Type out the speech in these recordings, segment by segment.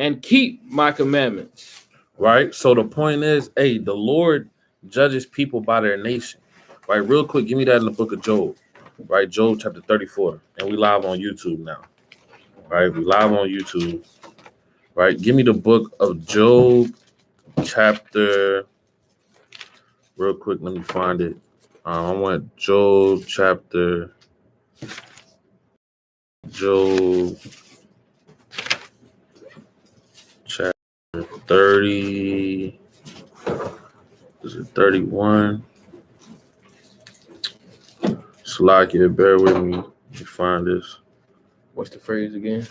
and keep my commandments. Right? So the point is, hey, the Lord judges people by their nation. Right? Real quick, give me that in the book of Job. Right? Job chapter 34. And we live on YouTube now. Right? We live on YouTube. Right? Give me the book of Job chapter. Real quick, let me find it. I want Job chapter 30. Is it 31? Slakia, bear with me. Let me find this. What's the phrase again?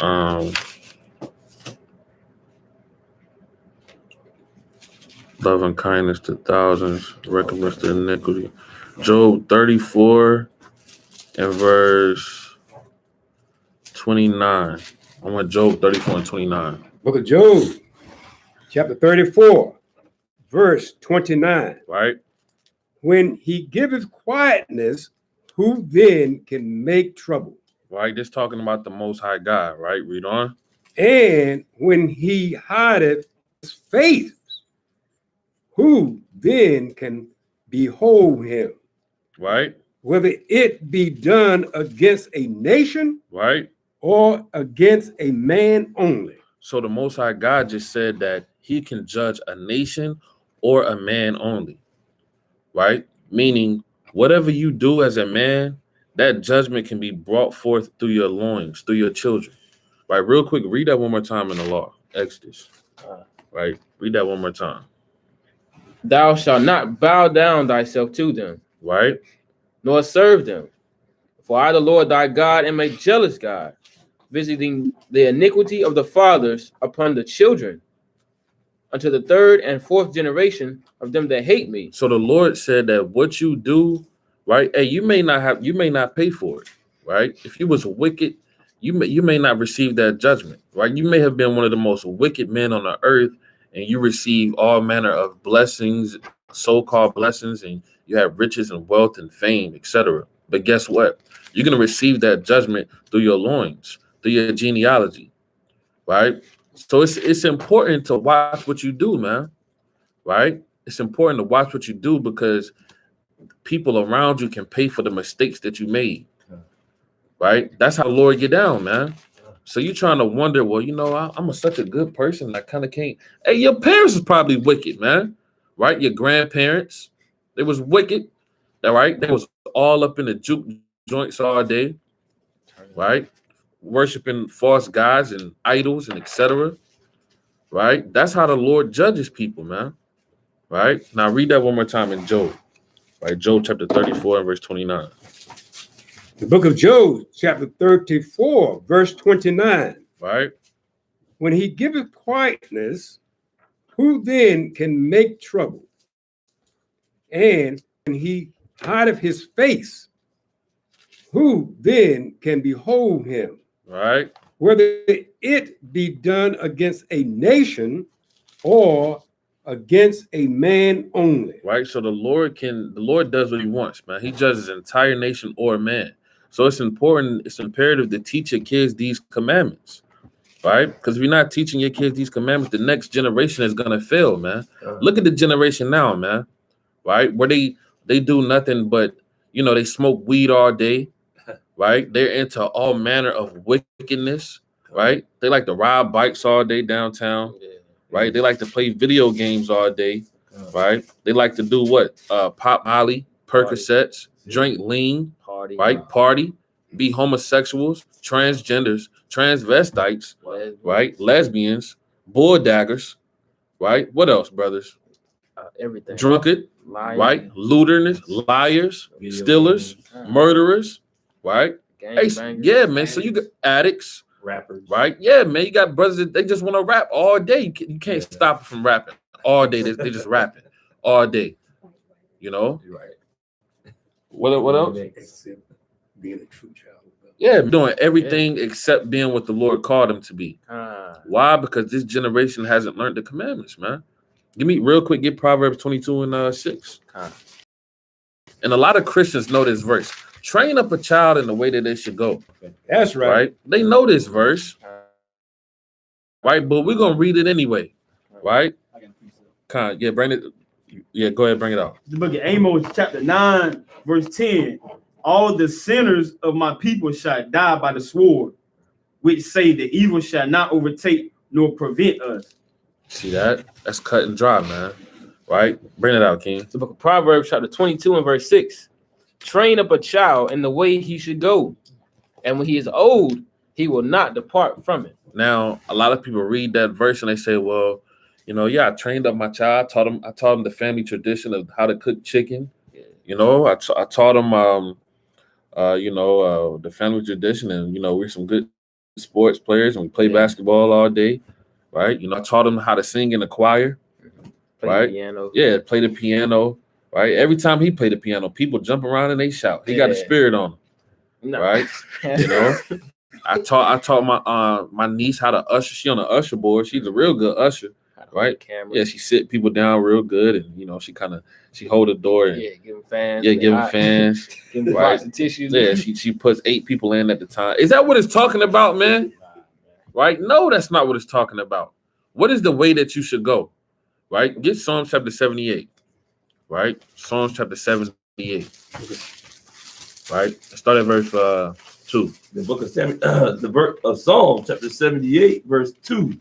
Love and kindness to thousands, recompense to iniquity. Job 34 and verse 29. I want Job 34 and 29. Book of Job, chapter 34, verse 29. Right? When he giveth quietness, who then can make trouble? Right? This talking about the Most High God, right? Read on. And when he hideth his face, who then can behold him? Right? Whether it be done against a nation, Right? or against a man only. So the Most High God just said that he can judge a nation or a man only. Right? Meaning, whatever you do as a man, that judgment can be brought forth through your loins, through your children. Right? Real quick, read that one more time in the law. Exodus. Right? Read that one more time. Thou shalt not bow down thyself to them, Right? nor serve them. For I, the Lord thy God, am a jealous God, visiting the iniquity of the fathers upon the children, unto the third and fourth generation of them that hate me. So the Lord said that what you do, right? Hey, you may not pay for it, right? If you was wicked, you may not receive that judgment, right? You may have been one of the most wicked men on the earth, and you receive all manner of blessings, so-called blessings, and you have riches and wealth and fame, etc. But guess what? You're gonna receive that judgment through your loins, through your genealogy, right? So it's important to watch what you do, man. Right? It's important to watch what you do because people around you can pay for the mistakes that you made. Right? That's how Lord get down, man. So you're trying to wonder, well, I'm such a good person. I kind of can't. Hey, your parents is probably wicked, man. Right? Your grandparents, they was wicked. All right? They was all up in the juke joints all day. Right? Worshiping false gods and idols and etc. Right? That's how the Lord judges people, man. Right? Now read that one more time in Job. Right? Job chapter 34 and verse 29. The book of Job, chapter 34, verse 29. Right? When he giveth quietness, who then can make trouble? And when he hideth his face, who then can behold him? Right? Whether it be done against a nation or against a man only. Right? So the Lord does what he wants, man. He judges an entire nation or a man. So it's imperative to teach your kids these commandments. Right? Because if you're not teaching your kids these commandments, the next generation is gonna fail, man. Look at the generation now, man. Right? Where they do nothing but they smoke weed all day, right? They're into all manner of wickedness, right? They like to ride bikes all day downtown, right? They like to play video games all day, right? They like to do what? Pop Molly, Percocets, drink lean, right? Party, be homosexuals, transgenders, transvestites, right? Lesbians, bull daggers, right? What else, brothers? Everything. Drunkard, Lying. right? Looters, liars, stealers, murderers, right? Hey, yeah, man. So you got addicts, rappers, right? Yeah, man. You got brothers that they just want to rap all day. You can't stop them from rapping all day. They just rapping all day. You're right. What else? Being a true child. Yeah, doing everything except being what the Lord called them to be. Why? Because this generation hasn't learned the commandments, man. Get Proverbs 22 and 6. And a lot of Christians know this verse. Train up a child in the way that they should go. That's right. Right? They know this verse. right? But we're gonna read it anyway, right? Yeah, bring it. Yeah, go ahead, bring it out. The book of Amos, chapter 9, verse 10. All the sinners of my people shall die by the sword, which say the evil shall not overtake nor prevent us. See that? That's cut and dry, man. Right? Bring it out, King. The book of Proverbs, chapter 22 and verse 6. Train up a child in the way he should go, and when he is old, he will not depart from it. Now, a lot of people read that verse and they say, well, you know, yeah, I trained up my child. I taught him the family tradition of how to cook chicken. You know, I taught him, the family tradition, and, you know, we're some good sports players and we play basketball all day, right? You know, I taught him how to sing in the choir, Play the piano. Yeah, play the piano, right? Every time he played the piano, people jump around and they shout. He got a spirit on him, right? You know, I taught my niece how to usher. She on the usher board. She's a real good usher, right? Yeah, she sit people down real good, and you know, she hold the door and give them fans. Yeah, give them fans. Give them right. And tissues. Yeah, she puts 8 people in at the time. Is that what it's talking about, man? Right? No, that's not what it's talking about. What is the way that you should go? Right? Get Psalms chapter 78. Right? Psalms chapter 78. Right? Start at verse 2. The book of Psalms chapter 78, verse 2.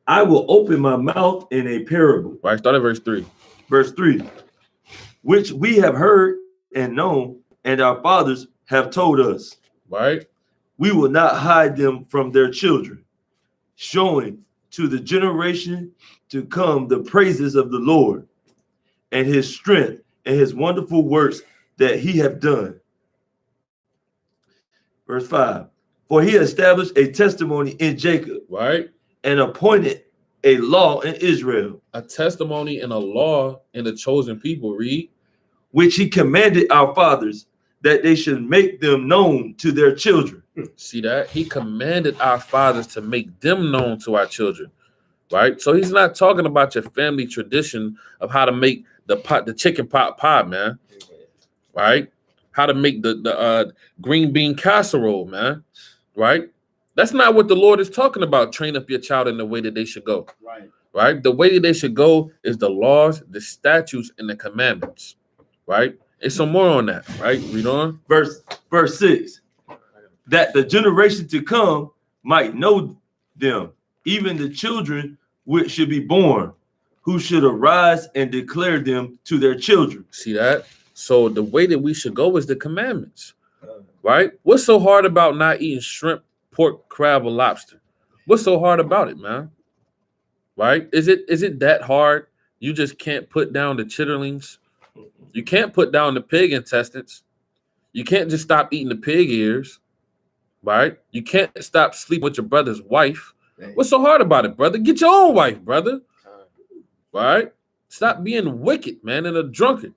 I will open my mouth in a parable. Right? Start at verse 3. Verse 3. Which we have heard and known, and our fathers have told us. Right? We will not hide them from their children, showing to the generation to come the praises of the Lord and his strength and his wonderful works that he have done. Verse 5. For he established a testimony in Jacob, right, and appointed a law in Israel. A testimony and a law in the chosen people, read. Which he commanded our fathers, that they should make them known to their children. See that? He commanded our fathers to make them known to our children, right? So he's not talking about your family tradition of how to make the chicken pot pie, man, right? How to make the green bean casserole, man, right? That's not what the Lord is talking about. Train up your child in the way that they should go, right? The way that they should go is the laws, the statutes, and the commandments, right? There's some more on that, right? Read on. Verse 6. That the generation to come might know them, even the children which should be born, who should arise and declare them to their children. See that? So the way that we should go is the commandments, right? What's so hard about not eating shrimp, pork, crab, or lobster? What's so hard about it, man? Right? Is it that hard? You just can't put down the chitterlings. You can't put down the pig intestines. You can't just stop eating the pig ears, right? You can't stop sleeping with your brother's wife. What's so hard about it, brother? Get your own wife, brother. Right? Stop being wicked, man, and a drunkard.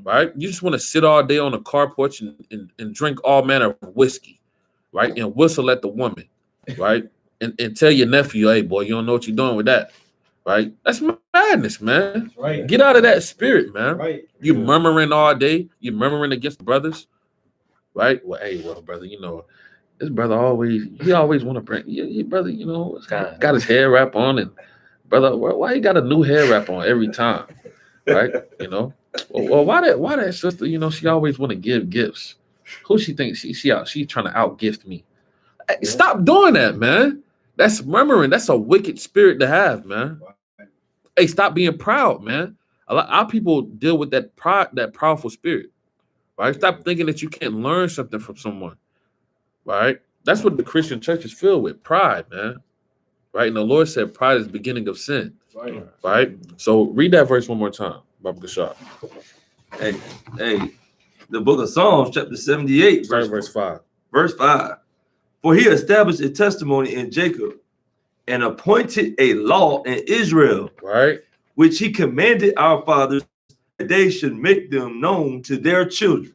Right? You just want to sit all day on a car porch and drink all manner of whiskey, right? And whistle at the woman, right? And tell your nephew, hey, boy, you don't know what you're doing with that, right? That's madness, man. Right. Get out of that spirit, man. Right. You murmuring all day. You murmuring against brothers, right? Well, hey, brother, you know, this brother always want to bring, your brother, you know, got his hair wrap on, and brother, why he got a new hair wrap on every time, right? You know, well, why that sister, you know, she always want to give gifts. Who she thinks she trying to out gift me? Hey, stop doing that, man. That's murmuring. That's a wicked spirit to have, man. Hey, stop being proud, man. A lot of people deal with that pride, that proudful spirit, right? Stop thinking that you can't learn something from someone, right? That's what the Christian church is filled with, pride, man. Right? And the Lord said pride is the beginning of sin, right? So read that verse one more time, Baba Kashar. Hey, the book of Psalms, chapter 78, verse 5. Verse 5. For he established a testimony in Jacob and appointed a law in Israel, right? Which he commanded our fathers that they should make them known to their children,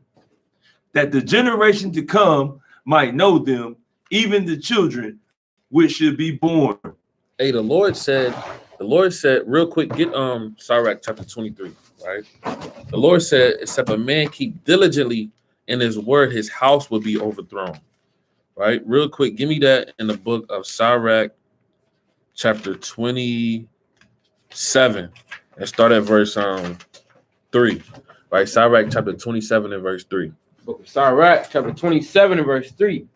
that the generation to come might know them, even the children which should be born. Hey, the Lord said, real quick, get Sirach chapter 23, right? The Lord said, except a man keep diligently in his word, his house will be overthrown. right? Real quick, give me that in the book of Sirach, chapter 27, and start at verse 3. Right, Sirach chapter 27 and verse 3. Book of Sirach, chapter 27 and verse 3.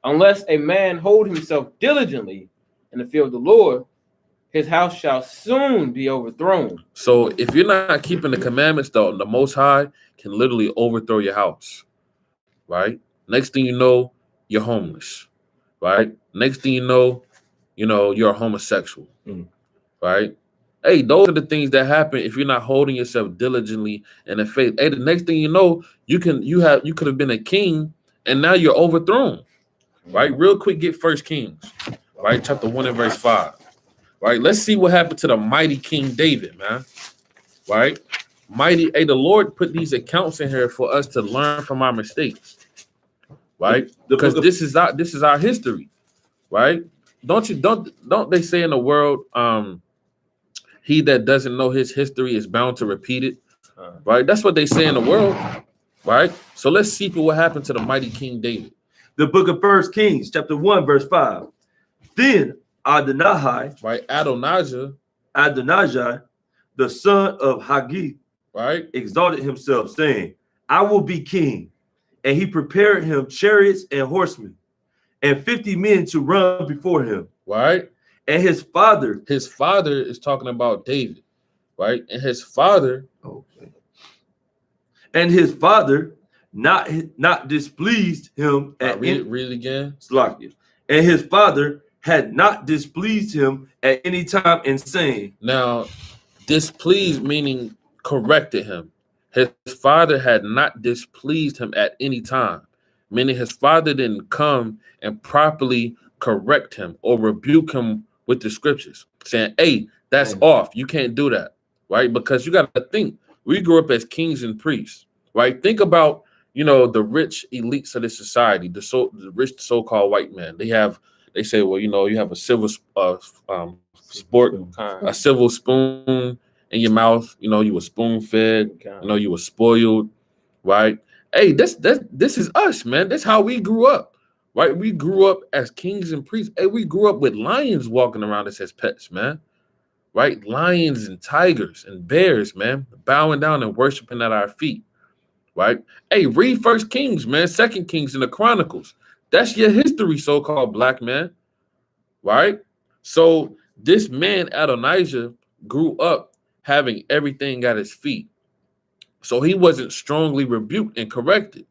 Unless a man hold himself diligently in the fear of the Lord, his house shall soon be overthrown. So if you're not keeping the commandments, though, the Most High can literally overthrow your house, right? Next thing you know, you're homeless, right? Next thing you know, you're a homosexual, right? Hey, those are the things that happen if you're not holding yourself diligently in the faith. Hey, the next thing you know, you could have been a king, and now you're overthrown, right? Real quick, get First Kings, right? Chapter 1 and verse 5. Right, let's see what happened to the mighty King David, man. Right, mighty. Hey, the Lord put these accounts in here for us to learn from our mistakes, right? Because this is our history, right? Don't they say in the world, he that doesn't know his history is bound to repeat it, right? That's what they say in the world, right? So let's see what happened to the mighty King David. The book of First Kings, chapter 1, verse 5. Then Adonijah, right? Adonijah, the son of Haggith, right, exalted himself, saying, I will be king. And he prepared him chariots and horsemen, and 50 men to run before him. Right. And his father is talking about David, right? And his father, not displeased him at read it again. And his father had not displeased him at any time in saying. Now, displeased meaning corrected him. His father had not displeased him at any time, meaning his father didn't come and properly correct him or rebuke him with the scriptures, saying, hey, that's off. You can't do that, right? Because you got to think, we grew up as kings and priests, right? Think about, the rich elites of this society, the rich so-called white men. They say, well, you have a silver a silver spoon in your mouth. You were spoon fed. You were spoiled, right? Hey, this is us, man. That's how we grew up, right? We grew up as kings and priests. Hey, we grew up with lions walking around us as pets, man, right? Lions and tigers and bears, man, bowing down and worshiping at our feet, right? Hey, read First Kings, man, Second Kings and the Chronicles. That's your history, so-called black man, right? So this man, Adonijah, grew up having everything at his feet. So he wasn't strongly rebuked and corrected,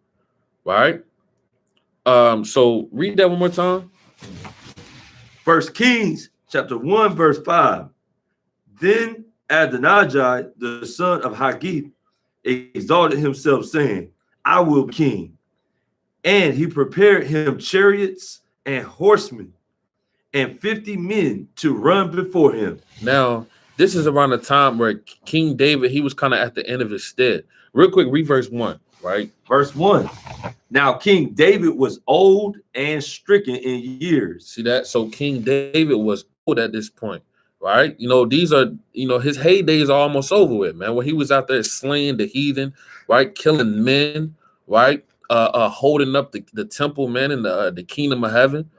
right? So read that one more time. First Kings, chapter 1, verse 5. Then Adonijah, the son of Haggith, exalted himself, saying, I will be king. And he prepared him chariots and horsemen, and 50 men to run before him. Now, this is around the time where King David, he was kind of at the end of his stead. Real quick, read verse 1, right? Verse 1. Now, King David was old and stricken in years. See that? So King David was old at this point, right? These are, his heydays are almost over with, man. When he was out there slaying the heathen, right? Killing men, right? Holding up the temple, man, in the kingdom of heaven,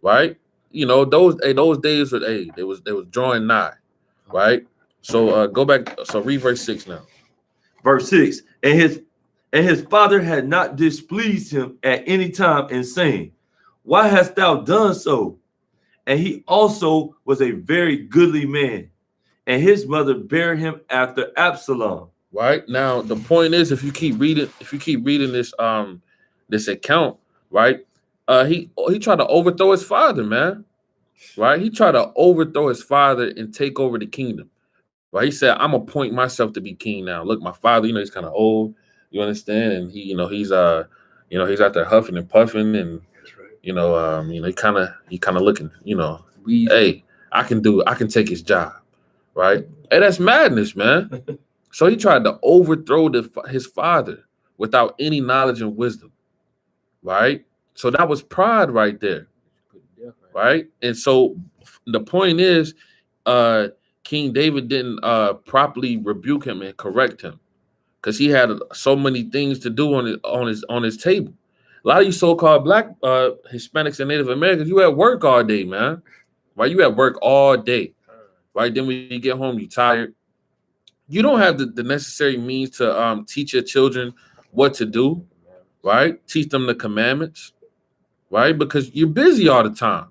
right? Those days were, they was drawing nigh, right? So go back. So read verse 6 now. Verse 6. And his father had not displeased him at any time in saying, why hast thou done so? And he also was a very goodly man, and his mother bare him after Absalom. Right now, the point is, if you keep reading this this account, right? He tried to overthrow his father, man. Right? He tried to overthrow his father and take over the kingdom. Right? He said, "I'm gonna appoint myself to be king now. Look, my father, he's kind of old. You understand? And he's out there huffing and puffing, and he kind of looking, hey, I can take his job, right? Hey, that's madness, man." So he tried to overthrow his father without any knowledge and wisdom, right? So that was pride right there, right? And so the point is, King David didn't properly rebuke him and correct him because he had so many things to do on his table. A lot of you so-called black Hispanics and Native Americans, you at work all day, man. Right? You at work all day. Right? Then when you get home, you tired. You don't have the necessary means to teach your children what to do, right? Teach them the commandments, right? Because you're busy all the time,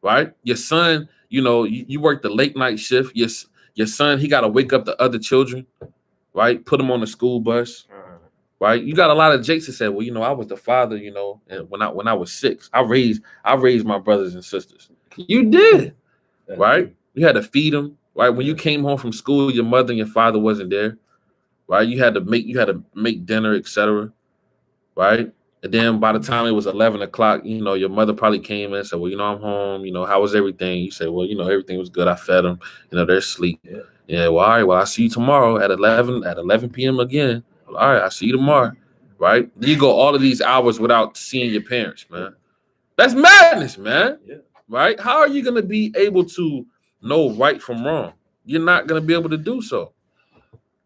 right? Your son, you work the late night shift. Your son, he got to wake up the other children, right? Put them on the school bus, right? You got a lot of jakes that say, well, I was the father, and when I was 6, I raised my brothers and sisters. You did, right? You had to feed them, right? When you came home from school, your mother and your father wasn't there, right? You had to make dinner, etc., right? And then by the time it was 11 o'clock, your mother probably came in and said, well, I'm home. How was everything? You say, well, everything was good. I fed them. They're asleep. Yeah. Well, all right. Well, I'll see you tomorrow at 11 p.m. again. Well, all right. I'll see you tomorrow. Right? You go all of these hours without seeing your parents, man. That's madness, man. Yeah. Right? How are you going to be able to know right from wrong? You're not going to be able to do so.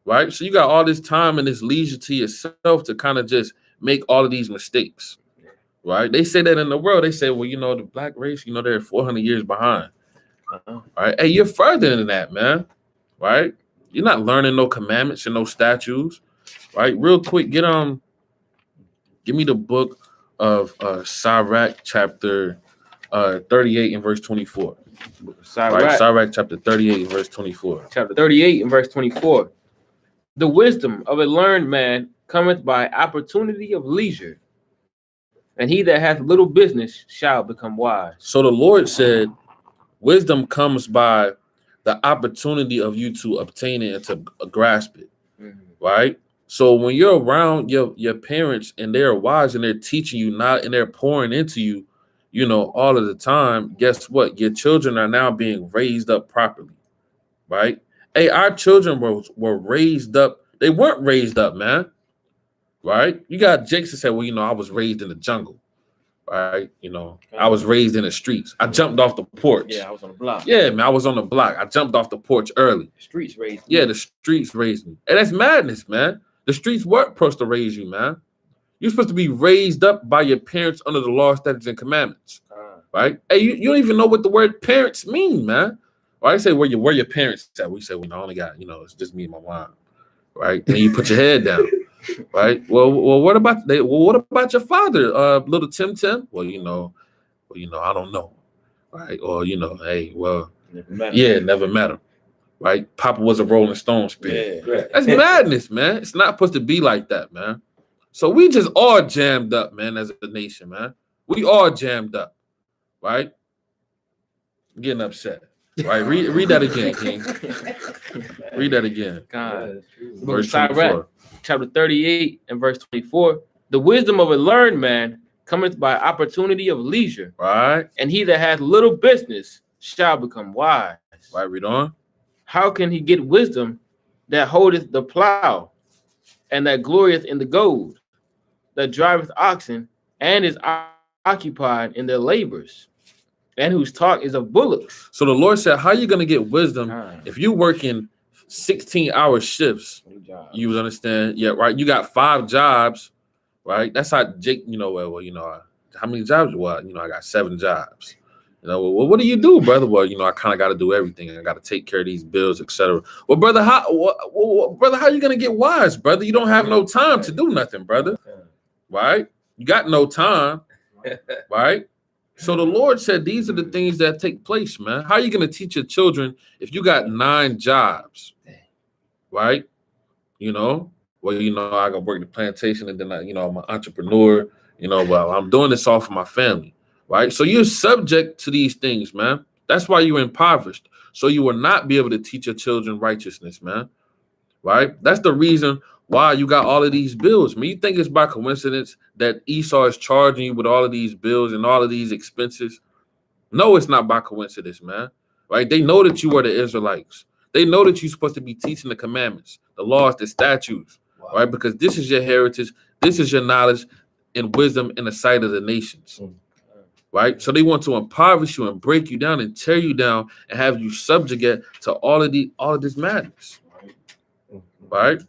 Right? So you got all this time and this leisure to yourself to kind of just make all of these mistakes. Right? They say that in the world. They say, well, the black race, they're 400 years behind. Right? Hey, you're further than that, man. Right? You're not learning no commandments and no statutes. Right? Real quick, give me the book of Sirach chapter 38 and verse 24. Sirach chapter 38 and verse 24. Chapter 38 and verse 24. The wisdom of a learned man cometh by opportunity of leisure, and he that hath little business shall become wise. So the Lord said, wisdom comes by the opportunity of you to obtain it and to grasp it, right? So when you're around your parents and they're wise and they're teaching you not and they're pouring into you, all of the time, guess what? Your children are now being raised up properly, right? Hey, our children were raised up. They weren't raised up, man, right? You got Jakes that say, well, I was raised in the jungle, right? I was raised in the streets. I jumped off the porch. Yeah, I was on the block. Yeah, man, I was on the block. I jumped off the porch early. The streets raised me. Yeah, the streets raised me. And that's madness, man. The streets weren't supposed to raise you, man. You're supposed to be raised up by your parents under the law, statutes, and commandments, right? Hey, you don't even know what the word parents mean, man. Or I say where your parents at. We say, well, I only got, it's just me and my mom, right? And you put your head down, right? Well, what about your father, little Tim? Well, I don't know, right? Or hey, well, never met him, right? Papa was a Rolling Stone spirit. Yeah. That's madness, man. It's not supposed to be like that, man. So we just all jammed up, man, as a nation, man. We all jammed up, right? I'm getting upset. Right, read that again, King. Read that again. God. Verse 24. Chapter 38 and verse 24. The wisdom of a learned man cometh by opportunity of leisure. Right. And he that hath little business shall become wise. Right, read on. How can he get wisdom that holdeth the plow, and that glorieth in the goad, that driveth oxen, and is occupied in their labors, and whose talk is of bullocks? So the Lord said, how are you going to get wisdom if you work in 16-hour shifts? You would understand. Yeah, right. You got 5 jobs, right? That's how Jake, how many jobs? Well, I got 7 jobs. Well, what do you do, brother? Well, I kind of got to do everything. I got to take care of these bills, etc. Well, brother, how are you going to get wise, brother? You don't have no time to do nothing, brother. Right? You got no time, right? So the Lord said, these are the things that take place, man. How are you going to teach your children if you got 9 jobs, right? I got to work the plantation, and then I'm an entrepreneur, well, I'm doing this all for my family, right? So you're subject to these things, man. That's why you're impoverished. So you will not be able to teach your children righteousness, man, right? That's the reason why you got all of these bills. I mean, you think it's by coincidence that Esau is charging you with all of these bills and all of these expenses? No, it's not by coincidence, man. Right? They know that you are the Israelites. They know that you're supposed to be teaching the commandments, the laws, the statutes, right? Because this is your heritage. This is your knowledge and wisdom in the sight of the nations, right? So they want to impoverish you and break you down and tear you down and have you subjugate to all of this madness, right?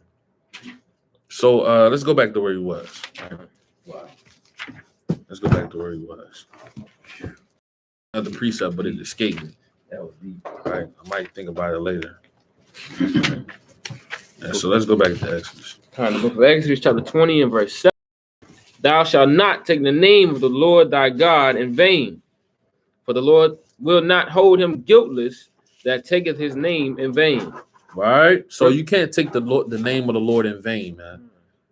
So let's go back to where he was. Wow. Let's go back to where he was. Not the precept, but it escaped me. That was deep. Right? I might think about it later. And so let's go back to Exodus. The book of Exodus, chapter 20 and verse 7. Thou shalt not take the name of the Lord thy God in vain, for the Lord will not hold him guiltless that taketh his name in vain. Right? So you can't take the name of the Lord in vain, man.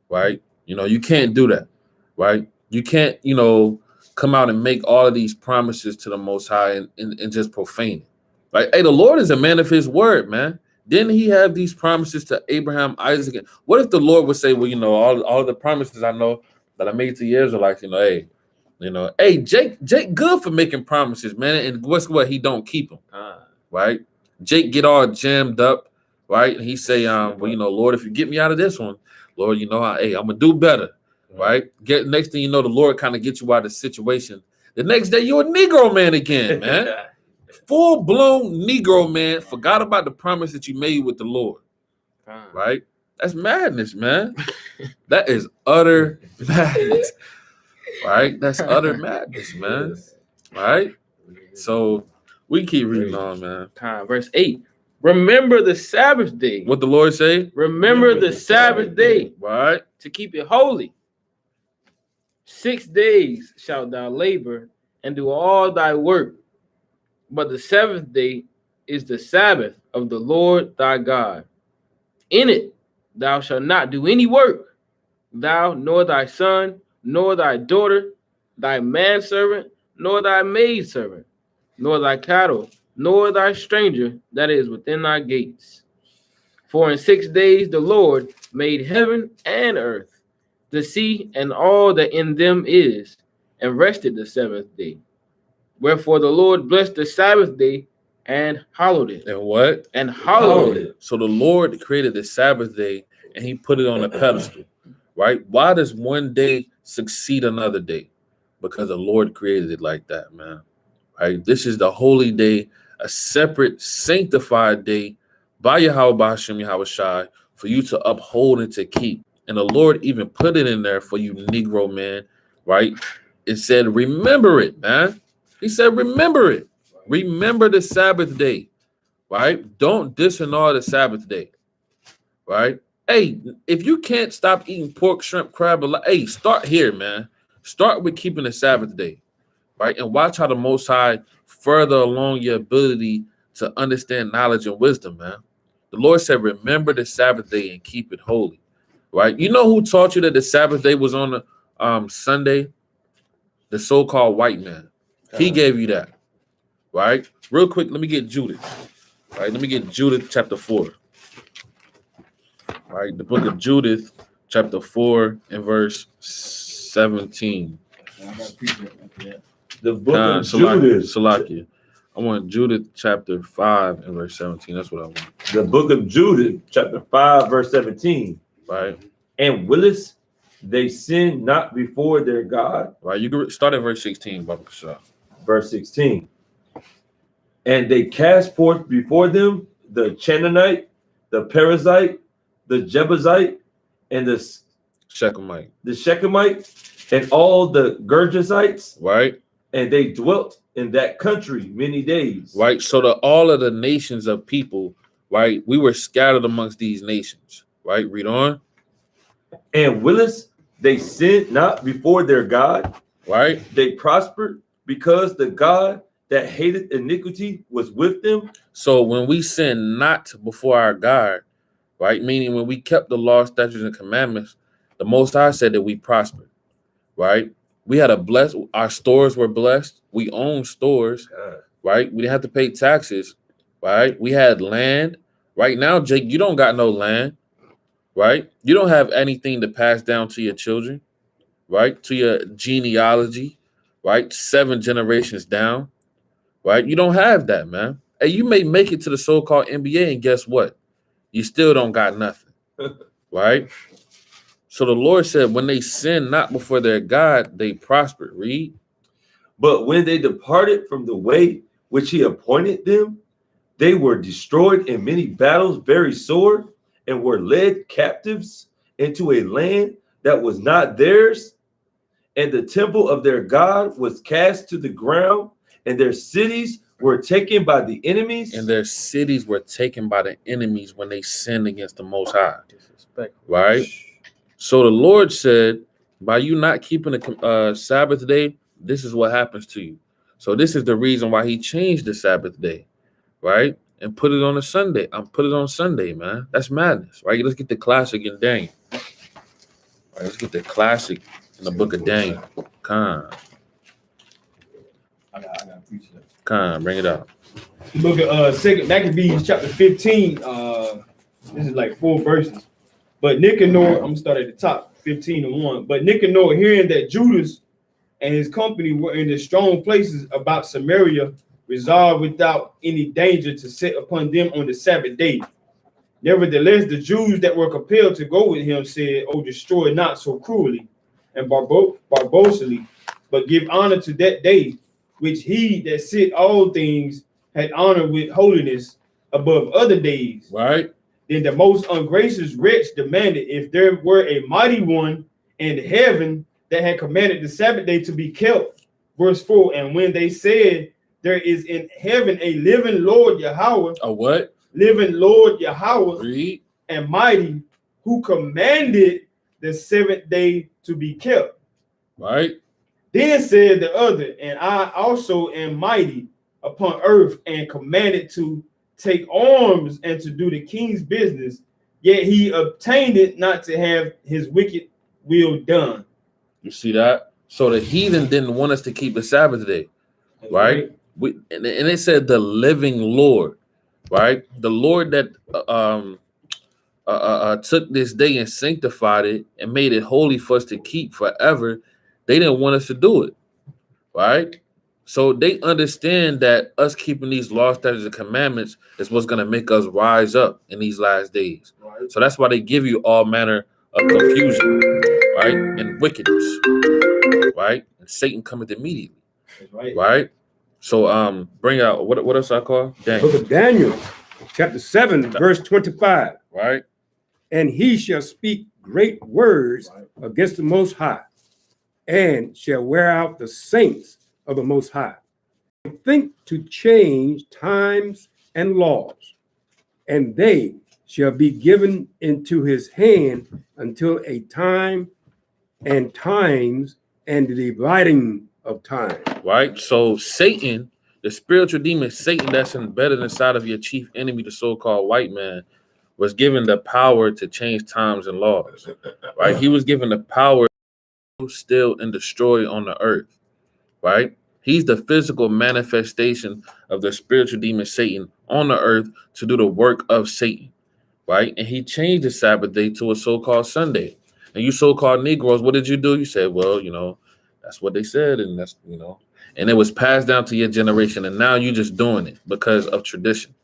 Right? You know, you can't do that. Right? You can't, you know, come out and make all of these promises to the Most High and just profane it. Right? Hey, the Lord is a man of his word, man. Didn't he have these promises to Abraham, Isaac? What if the Lord would say, well, you know, all the promises I know that I made to the Israelites, hey, Jake good for making promises, man. And what's what? He don't keep them. Right? Jake get all jammed up, right? And he say, well, you know, Lord, if you get me out of this one, Lord, you know, I'm gonna do better. Right? Next thing you know, the Lord kind of gets you out of the situation. The next day, you're a Negro man again, man. Full-blown Negro man, forgot about the promise that you made with the Lord. Right? That's madness, man. That is utter madness. Right? That's utter madness, man. Right? So we keep reading on, man. Verse 8. Remember the Sabbath day. What the Lord say? Remember the Sabbath day. Right? To keep it holy. 6 days shalt thou labor and do all thy work. But the seventh day is the Sabbath of the Lord thy God. In it thou shalt not do any work, thou, nor thy son, nor thy daughter, thy manservant, nor thy maidservant, nor thy cattle, nor thy stranger that is within thy gates. For in 6 days the Lord made heaven and earth, the sea and all that in them is, and rested the seventh day. Wherefore the Lord blessed the Sabbath day and hallowed it. And what? And hallowed it. So the Lord created the Sabbath day and he put it on a pedestal, right? Why does one day succeed another day? Because the Lord created it like that, man. Right? This is the holy day, a separate, sanctified day by Yahweh Hashem Yahweh Shai for you to uphold and to keep. And the Lord even put it in there for you, Negro man, right? It said, remember it, man. He said, remember it. Remember the Sabbath day, right? Don't disannul the Sabbath day, right? Hey, if you can't stop eating pork, shrimp, crab, hey, start here, man. Start with keeping the Sabbath day, right? And watch how the Most High further along your ability to understand knowledge and wisdom, man. The Lord said, remember the Sabbath day and keep it holy, right? You know who taught you that the Sabbath day was on the Sunday? The so-called white man. He gave you that, right? Real quick, let me get Judith. Right, let me get Judith chapter 4. All right, the book of Judith, chapter 4 and verse 17. The book of Judith. Salakia. I want Judith chapter 5 and verse 17. That's what I want. The book of Judith, chapter 5, verse 17. Right. And willest they sin not before their God? Right. You can start at verse 16, Baba Shah. Verse 16. And they cast forth before them the Canaanite, the Perizzite, the Jebusite, and the Shechemite, and all the Gergesites. Right. And they dwelt in that country many days. Right. So all of the nations of people, right, we were scattered amongst these nations. Right. Read on. And willest they sin not before their God? Right. They prospered because the God that hated iniquity was with them. So when we sin not before our God, right, meaning when we kept the law, statutes, and commandments, the Most High said that we prospered, right? We had our stores were blessed. We owned stores, right? We didn't have to pay taxes, right? We had land. Right now, Jake, you don't got no land, right? You don't have anything to pass down to your children, right? To your genealogy, right? 7 generations down. Right? You don't have that, man. Hey, you may make it to the so-called NBA, and guess what? You still don't got nothing. Right? So the Lord said, when they sin not before their God, they prospered. Read. But when they departed from the way which he appointed them, they were destroyed in many battles, very sore, and were led captives into a land that was not theirs, And the temple of their God was cast to the ground, and their cities were taken by the enemies. And their cities were taken by the enemies when they sinned against the Most High. Disrespectful. Right? So the Lord said, by you not keeping the Sabbath day, this is what happens to you. So this is the reason why he changed the Sabbath day, right? And put it on a Sunday. Put it on Sunday, man. That's madness, right? Let's get the classic in Daniel. Right, let's get the classic in the book of Daniel. Khan, I got preach that. Khan, bring it out. Look at Maccabees chapter 15. This is like 4 verses. But Nicanor, I'm gonna start at the top, 15:1. But Nicanor, hearing that Judas and his company were in the strong places about Samaria, resolved without any danger to set upon them on the Sabbath day. Nevertheless, the Jews that were compelled to go with him said, "Oh, destroy not so cruelly and barbarously, but give honor to that day, which he that sit all things had honor with holiness above other days." Right? Then the most ungracious wretch demanded if there were a mighty one in heaven that had commanded the Sabbath day to be kept. Verse 4, and when they said, there is in heaven a living Lord Yahweh. A what? Living Lord Yahweh. Read. And mighty, who commanded the seventh day to be kept. Right? Then said the other, and I also am mighty upon earth and commanded to take arms and to do the king's business, yet he obtained it not to have his wicked will done. You see that? So the heathen didn't want us to keep the Sabbath day, right? And it said the living Lord, right? The Lord that took this day and sanctified it and made it holy for us to keep forever. They didn't want us to do it, right? So they understand that us keeping these laws, statutes, and commandments is what's going to make us rise up in these last days. Right. So that's why they give you all manner of confusion, right? And wickedness, right? And Satan cometh immediately, right? So bring out, what else I call? Book of Daniel, chapter 7, verse 25. Right? And he shall speak great words against the Most High, and shall wear out the saints of the Most High. Think to change times and laws, and they shall be given into his hand until a time and times and the dividing of time. Right? So Satan, the spiritual demon, Satan that's embedded inside of your chief enemy, the so-called white man, was given the power to change times and laws. Right? He was given the power to steal and destroy on the earth. Right? He's the physical manifestation of the spiritual demon Satan on the earth to do the work of Satan, right? And he changed the Sabbath day to a so-called Sunday. And you so-called Negroes, what did you do? You said, well, that's what they said, and that's, and it was passed down to your generation, and now you're just doing it because of tradition,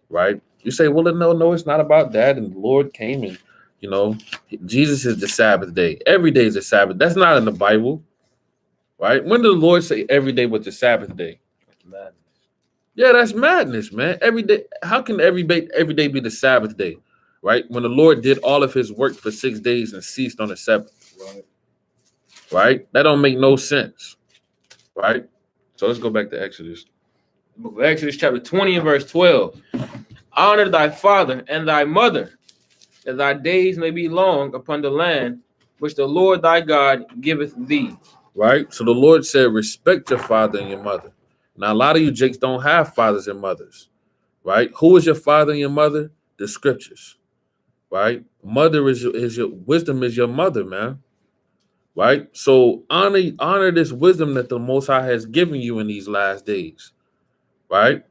right? You say, well, no, it's not about that, and the Lord came and, Jesus is the Sabbath day. Every day is a Sabbath. That's not in the Bible. Right? When did the Lord say every day was the Sabbath day? Madness. Yeah, that's madness, man. Every day. How can every day be the Sabbath day? Right? When the Lord did all of his work for 6 days and ceased on the seventh. Right? That don't make no sense. Right? So let's go back to Exodus. Book of Exodus chapter 20 and verse 12. Honor thy father and thy mother, that thy days may be long upon the land which the Lord thy God giveth thee. Right? So the Lord said, respect your father and your mother. Now, a lot of you jakes don't have fathers and mothers, right? Who is your father and your mother? The scriptures, right? Mother is your wisdom is your mother, man, right? So honor this wisdom that the Most High has given you in these last days, right?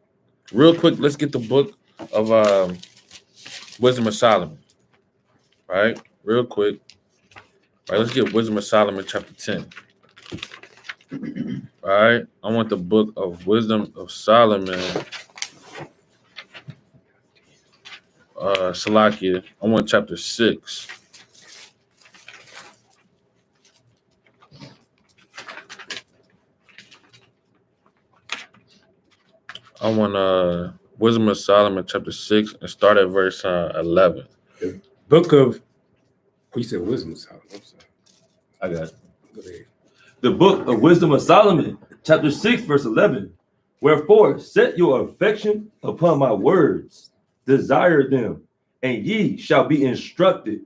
Real quick, let's get the book of Wisdom of Solomon, right? Real quick, right? Let's get Wisdom of Solomon chapter 10. All right, I want the book of Wisdom of Solomon. Salakia, I want chapter 6. I want Wisdom of Solomon chapter 6 and start at verse 11. The book of, you said Wisdom of Solomon. I'm sorry. I got it. Go ahead. The book of Wisdom of Solomon, chapter 6, verse 11. Wherefore, set your affection upon my words, desire them, and ye shall be instructed.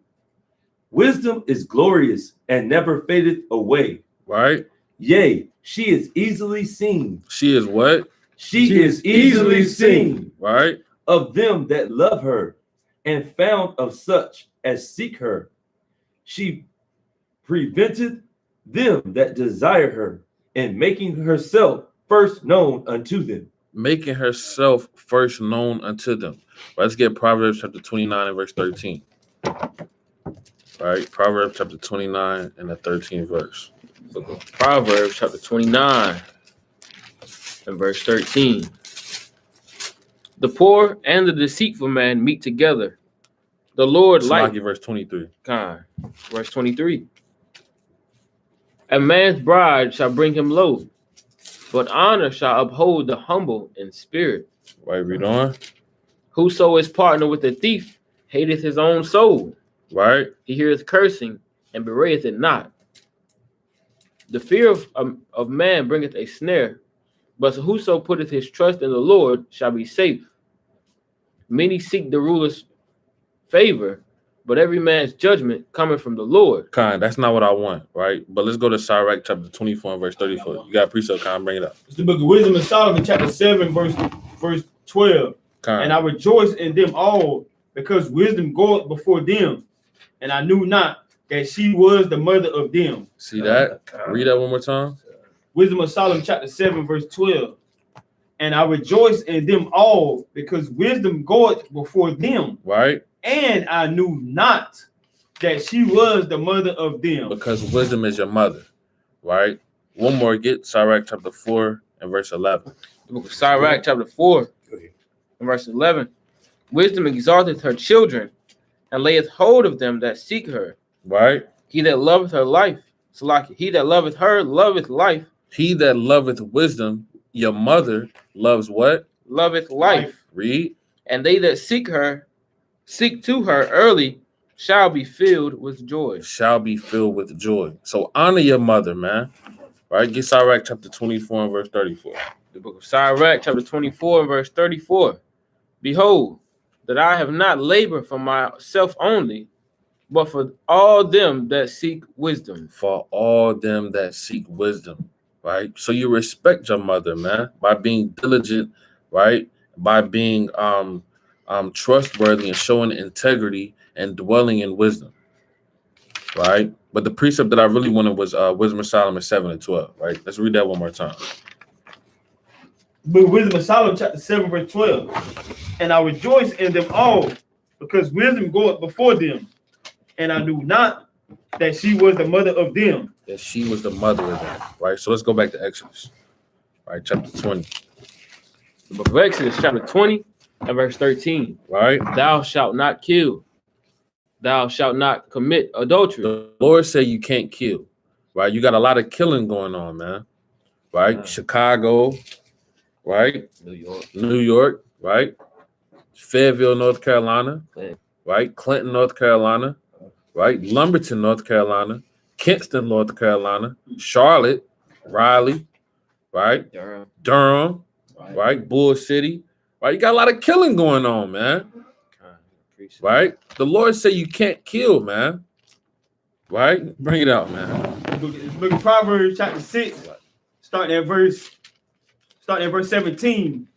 Wisdom is glorious and never fadeth away. Right? Yea, she is easily seen. She is what? She is easily seen Right? of them that love her, and found of such as seek her. She preventeth them that desire her, and making herself first known unto them. Making herself first known unto them. Let's get Proverbs chapter 29 and verse 13. Right? Proverbs chapter 29 and the 13th verse. Proverbs chapter 29 and verse 13. The poor and the deceitful man meet together. The Lord like verse 23. kind. Verse 23. A man's bride shall bring him low, but honor shall uphold the humble in spirit. Right, read on. Whoso is partner with a thief hateth his own soul. Right? He heareth cursing and bewrayeth it not. The fear of man bringeth a snare, but whoso putteth his trust in the Lord shall be safe. Many seek the ruler's favor, but every man's judgment cometh from the Lord. Kind, that's not what I want, right? But let's go to Sirach chapter 24 and verse 34. You got a precept, Kind, bring it up. It's the book of Wisdom of Solomon, chapter 7, verse 12. Kind. And I rejoice in them all, because wisdom goeth before them, and I knew not that she was the mother of them. See that? Read that one more time. Wisdom of Solomon, chapter 7, verse 12. And I rejoice in them all, because wisdom goeth before them, Right? and I knew not that she was the mother of them. Because wisdom is your mother, right? One more, get Sirach chapter 4 and verse 11. The book of Sirach chapter 4 and verse 11. Wisdom exalteth her children, and layeth hold of them that seek her. Right? He that loveth her life, Salaki, he that loveth her loveth life. He that loveth wisdom, your mother loves what? Loveth life. Read. And they that seek to her early, shall be filled with joy. Shall be filled with joy. So honor your mother, man. Right? Get Sirach chapter 24 and verse 34. The book of Sirach chapter 24 and verse 34. Behold, that I have not labored for myself only, but for all them that seek wisdom. For all them that seek wisdom. Right? So you respect your mother, man, by being diligent, right? By being trustworthy and showing integrity and dwelling in wisdom. Right? But the precept that I really wanted was Wisdom of Solomon 7 and 12. Right? Let's read that one more time. But Wisdom of Solomon, chapter 7, verse 12. And I rejoice in them all, because wisdom goeth before them, and I knew not that she was the mother of them. That she was the mother of them. Right? So let's go back to Exodus. Right? Chapter 20. The book of Exodus chapter 20 and verse 13. Right? Thou shalt not kill. Thou shalt not commit adultery. The Lord said you can't kill. Right? You got a lot of killing going on, man. Right? Chicago. Right? New York. Right? Fayetteville, North Carolina. Right? Clinton, North Carolina. Right? Lumberton, North Carolina. Kinston, North Carolina. Charlotte. Raleigh. Right? Durham. Right? Bull City. Right? You got a lot of killing going on, man. Right? The Lord said you can't kill, man. Right? Bring it out, man. It's book of Proverbs, chapter 6, starting at verse 17.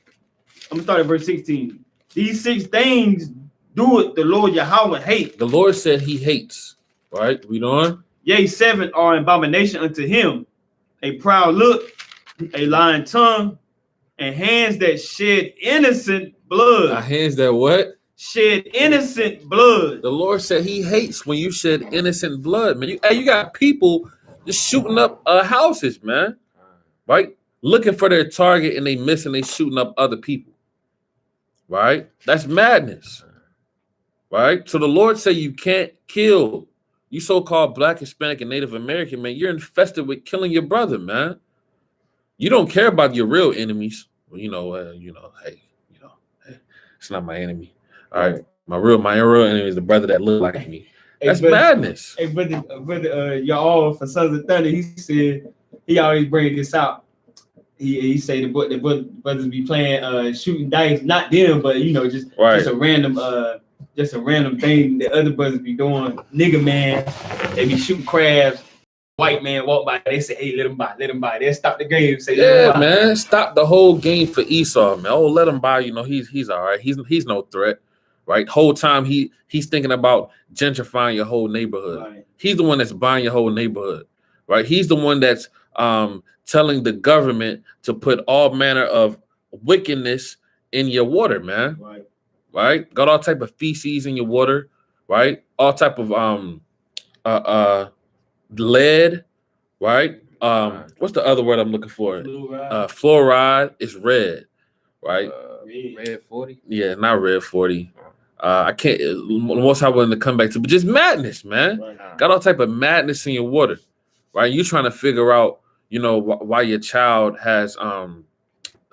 I'm gonna start at verse 16. These 6 things do it the Lord Yahweh hate. The Lord said he hates. Right? Read on. Yea, 7 are abomination unto him: a proud look, a lying tongue, and hands that shed innocent blood. Hands that what? Shed innocent blood. The Lord said he hates when you shed innocent blood, man. You got people just shooting up houses, man. Right? Looking for their target and they miss and they shooting up other people. Right? That's madness. Right? So the Lord said you can't kill. You so-called Black, Hispanic, and Native American, man, you're infested with killing your brother, man. You don't care about your real enemies. Well, hey, it's not my enemy. All right. My real enemy is the brother that look like me. That's madness. Hey, brother, y'all for Sons of Thunder, he said he always bring this out. He say the brothers be playing shooting dice, not them, but you know, just a random thing that other brothers be doing. Nigga man, they be shooting crabs. White man walk by, they say, hey, let him buy. They stop the game, say, yeah, man, stop the whole game for Esau, man. Oh, let him buy. You know, he's all right. He's no threat, right? Whole time he's thinking about gentrifying your whole neighborhood. Right. He's the one that's buying your whole neighborhood, right? He's the one that's telling the government to put all manner of wickedness in your water, man. Right? Got all type of feces in your water, right? All type of lead, right? What's the other word I'm looking for? Fluoride is red, right? Red 40. Yeah, not red 40. I can't. Most I wanted to come back to, but just madness, man. Got all type of madness in your water, right? You trying to figure out, you know, why your child has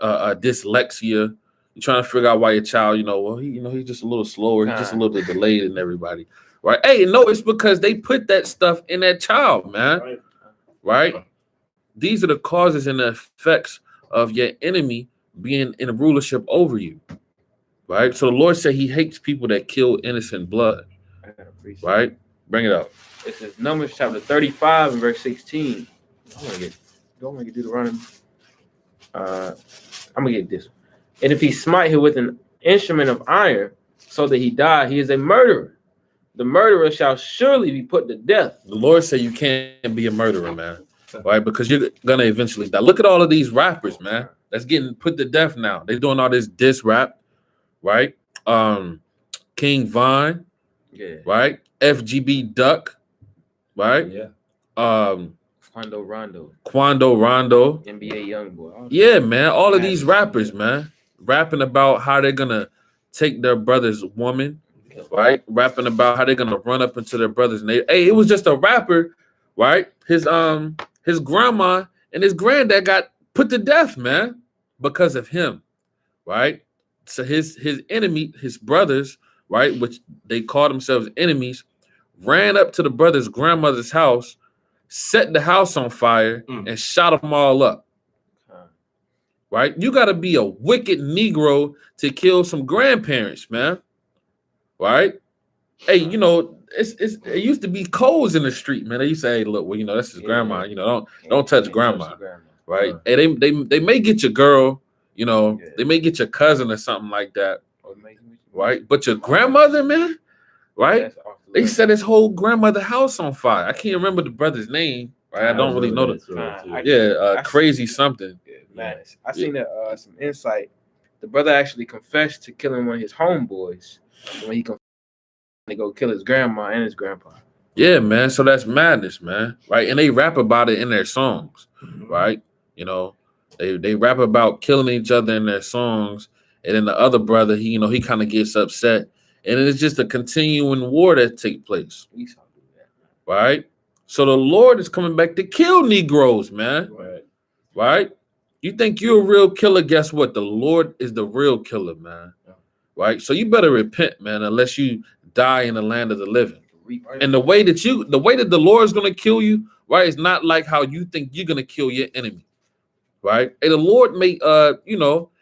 dyslexia. You're trying to figure out why your child, you know, well, he's just a little slower, he's just a little bit delayed than everybody. Right. Hey, no, it's because they put that stuff in that child, man. Right. These are the causes and the effects of your enemy being in rulership over you. Right. So the Lord said he hates people that kill innocent blood. Right. Bring it up. It says Numbers chapter 35 and verse 16. I'm gonna get Deuteronomy. I'm gonna get this one. And if he smite him with an instrument of iron so that he die, he is a murderer. The murderer shall surely be put to death. The Lord said you can't be a murderer, man. Right? Because you're gonna eventually die. Look at all of these rappers, man. That's getting put to death now. They're doing all this diss rap, right? King Von, right? FGB Duck, right? Yeah. Quando Rondo, NBA Youngboy. Yeah, man. All of these rappers, man, rapping about how they're gonna take their brother's woman, right? Rapping about how they're gonna run up into their brother's neighbor. Hey, it was just a rapper, right? His grandma and his granddad got put to death, man, because of him, right? So his enemy, his brothers, right, which they called themselves enemies, ran up to the brother's grandmother's house, set the house on fire, and shot them all up. Right? You got to be a wicked Negro to kill some grandparents, man. Right? Hey, you know, it used to be codes in the street, man. They used to say, hey, look, well, you know, that's his grandma. You know, don't touch grandma. Right? Hey, they may get your girl, you know, they may get your cousin or something like that. Right? But your grandmother, man, right? They set his whole grandmother house on fire. I can't remember the brother's name. Right? I don't really know crazy something. Madness. I seen some insight. The brother actually confessed to killing one of his homeboys when he confessed to go kill his grandma and his grandpa. Yeah, man. So that's madness, man. Right? And they rap about it in their songs, right? You know, they rap about killing each other in their songs, and then the other brother, he kind of gets upset, and it's just a continuing war that takes place. Right? So the Lord is coming back to kill Negroes, man. Right? You think you're a real killer? Guess what? The Lord is the real killer, man. Right? So you better repent, man, unless you die in the land of the living. And the way that the Lord is going to kill you, right, is not like how you think you're going to kill your enemy. Right? And the Lord may,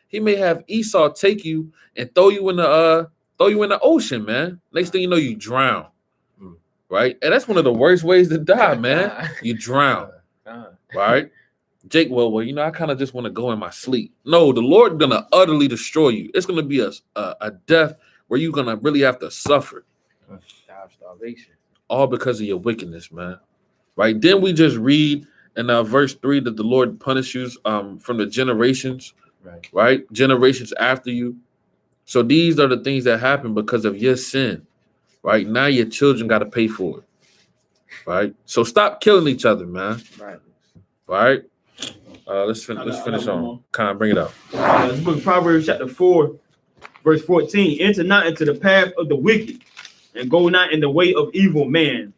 he may have Esau take you and throw you in the ocean, man. Next thing you know, you drown. Right? And that's one of the worst ways to die, man. You drown. Right? Jake, well, I kind of just want to go in my sleep. No, the Lord gonna utterly destroy you. It's gonna be a death where you're gonna really have to suffer. Starvation. All because of your wickedness, man. Right? Then we just read in verse 3 that the Lord punishes from the generations, right? Generations after you. So these are the things that happen because of your sin. Right? Now your children got to pay for it. Right? So stop killing each other, man. Right? Let's finish on. Kind of bring it up. This book of Proverbs chapter 4, verse 14. Enter not into the path of the wicked, and go not in the way of evil man.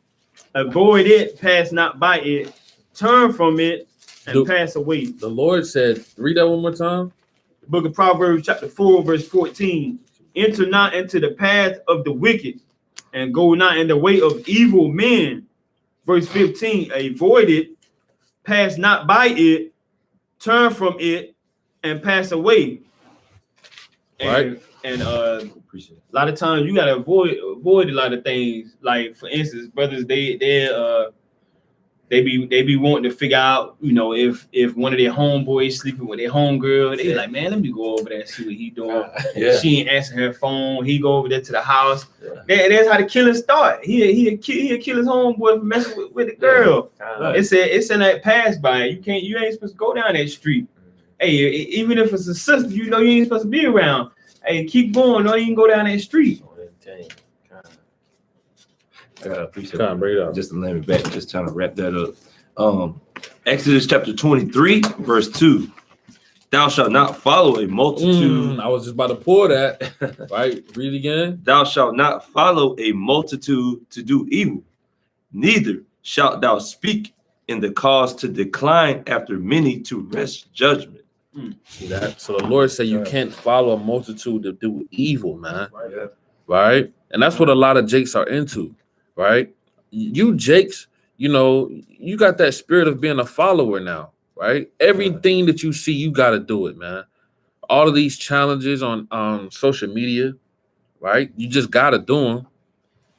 Avoid it, pass not by it, turn from it, and pass away. The Lord said, read that one more time. Book of Proverbs chapter 4, verse 14. Enter not into the path of the wicked, and go not in the way of evil men. Verse 15. Avoid it, pass not by it, turn from it, and pass away. And, and a lot of times you gotta avoid a lot of things. Like for instance, brothers, they be wanting to figure out, you know, if one of their homeboys sleeping with their homegirl, they like, man, let me go over there and see what he doing. She ain't answering her phone. He go over there to the house. That's how the killer start. He'll kill his homeboy for messing with the girl. It's in that pass by. You ain't supposed to go down that street. Hey, even if it's a sister, you know you ain't supposed to be around. Hey, keep going. Don't even go down that street. I gotta appreciate Bring it up. just to let me back, just trying to wrap that up. Exodus chapter 23, verse 2. Thou shalt not follow a multitude. I was just about to pour that. Right? Read again. Thou shalt not follow a multitude to do evil, neither shalt thou speak in the cause to decline after many to wrest judgment. See that? So the Lord said you can't follow a multitude to do evil, man. Right? And that's what a lot of jakes are into. Right? You jakes, you know, you got that spirit of being a follower now. Right? Everything that you see, you got to do it, man. All of these challenges on social media, right? You just got to do them.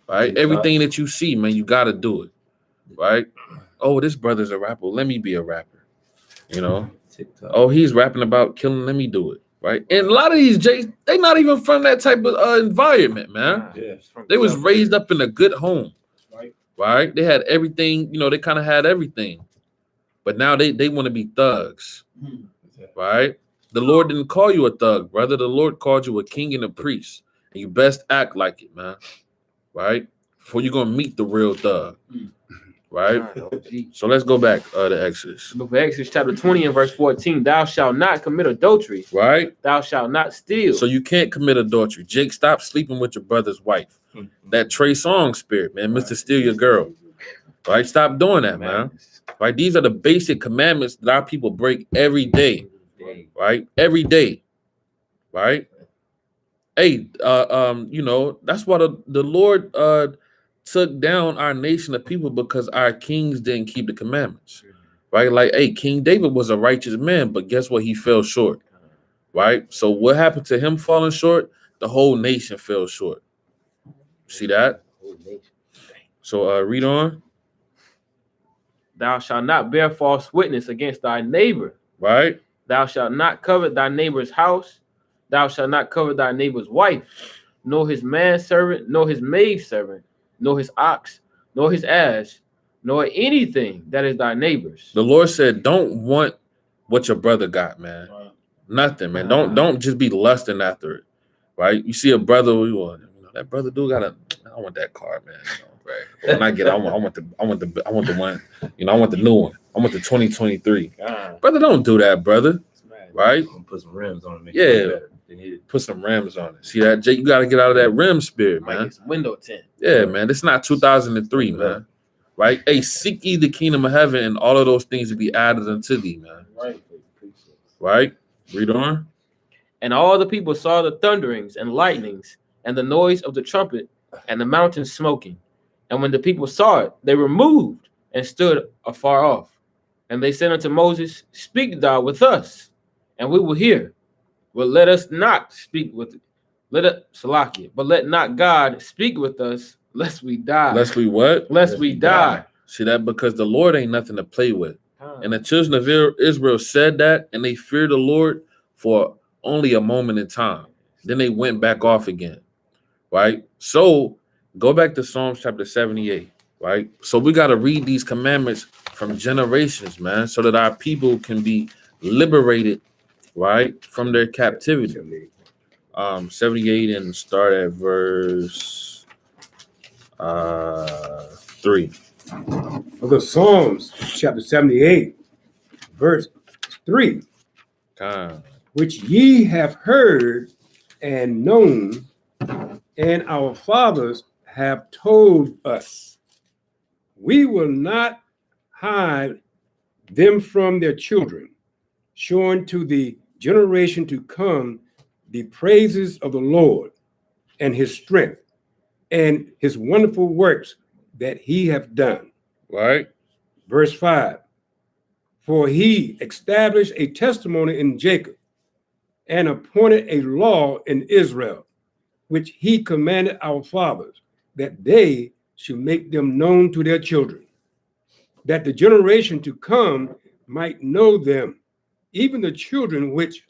Right? Everything that you see, man, you got to do it. Right? Oh, this brother's a rapper. Let me be a rapper. You know? TikTok. Oh, he's rapping about killing. Let me do it. Right? And a lot of these jakes, they not even from that type of environment, man. They was raised up in a good home. Right? They had everything, you know, they kind of had everything. But now they want to be thugs. Right? The Lord didn't call you a thug, brother. The Lord called you a king and a priest. And you best act like it, man. Right? Before you're going to meet the real thug. Right? So let's go back to Exodus. Book of Exodus chapter 20 and verse 14. Thou shalt not commit adultery. Right? Thou shalt not steal. So you can't commit adultery. Jake, stop sleeping with your brother's wife. That Trey Songz spirit, man. Mr. Steal Your Girl. Right? Stop doing that, man. Right? These are the basic commandments that our people break every day. Right? Every day. Right? Hey, you know, that's why the Lord took down our nation of people, because our kings didn't keep the commandments. Right? Like, hey, King David was a righteous man, but guess what? He fell short. Right? So what happened to him falling short? The whole nation fell short. See that? So read on. Thou shalt not bear false witness against thy neighbor. Right? Thou shalt not covet thy neighbor's house. Thou shalt not covet thy neighbor's wife, nor his manservant, nor his maidservant, nor his ox, nor his ass, nor anything that is thy neighbor's. The Lord said, don't want what your brother got, man. Nothing, man. Don't just be lusting after it. Right? You see a brother, that brother do got I want that car, man. You know, right? When I get it, I want the one, you know, I want the new one. I want the 2023. Brother, don't do that, brother. Right? Put some rims on it. Yeah. Put some rims on it. See that, Jake? You got to get out of that rim spirit, man. Get some window tint. Yeah, man. It's not 2003, man. Right? Hey, seek ye the kingdom of heaven, and all of those things will be added unto thee, man. Right? Read on. And all the people saw the thunderings and lightnings and the noise of the trumpet and the mountain smoking. And when the people saw it, they were moved and stood afar off. And they said unto Moses, speak thou with us, and we will hear. But let us not speak with it. But let not God speak with us, lest we die. Lest we what? Lest we die. See that? Because the Lord ain't nothing to play with. And the children of Israel said that, and they feared the Lord for only a moment in time. Then they went back off again. Right? So go back to Psalms chapter 78. Right? So we got to read these commandments from generations, man, so that our people can be liberated, right, from their captivity. 78 and start at verse 3. The Psalms chapter 78, verse 3. Which ye have heard and known, and our fathers have told us. We will not hide them from their children, showing to the generation to come the praises of the Lord and his strength and his wonderful works that he hath done. Right. Verse 5. For he established a testimony in Jacob and appointed a law in Israel, which he commanded our fathers, that they should make them known to their children, that the generation to come might know them, even the children which